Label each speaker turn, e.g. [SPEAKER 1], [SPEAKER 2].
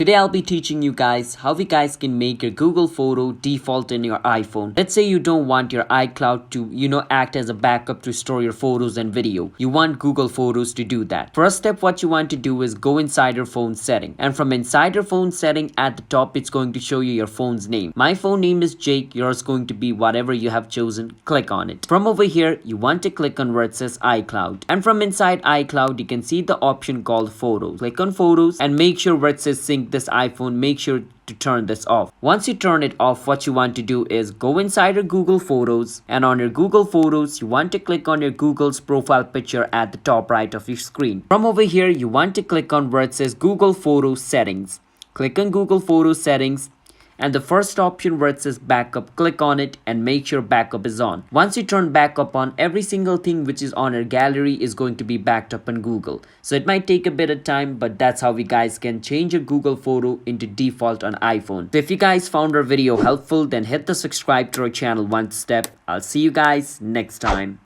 [SPEAKER 1] Today I'll be teaching you guys how you guys can make your Google photo default in your iPhone. Let's say you don't want your iCloud to, act as a backup to store your photos and video. You want Google Photos to do that. First step, what you want to do is go inside your phone setting. And from inside your phone setting, at the top, it's going to show you your phone's name. My phone name is Jake. Yours going to be whatever you have chosen. Click on it. From over here, you want to click on where it says iCloud. And from inside iCloud, you can see the option called Photos. Click on Photos and make sure where it says sync this iPhone, make sure to turn this off. Once you turn it off, what you want to do is go inside your Google Photos, and on your Google Photos, you want to click on your Google's profile picture at the top right of your screen. From over here, you want to click on where it says Google Photos Settings. Click on Google Photos Settings, and the first option where it says backup, click on it and make sure backup is on. Once you turn backup on, every single thing which is on your gallery is going to be backed up on Google. So it might take a bit of time, but that's how we guys can change your Google photo into default on iPhone. So if you guys found our video helpful, then hit the subscribe to our channel one step. I'll see you guys next time.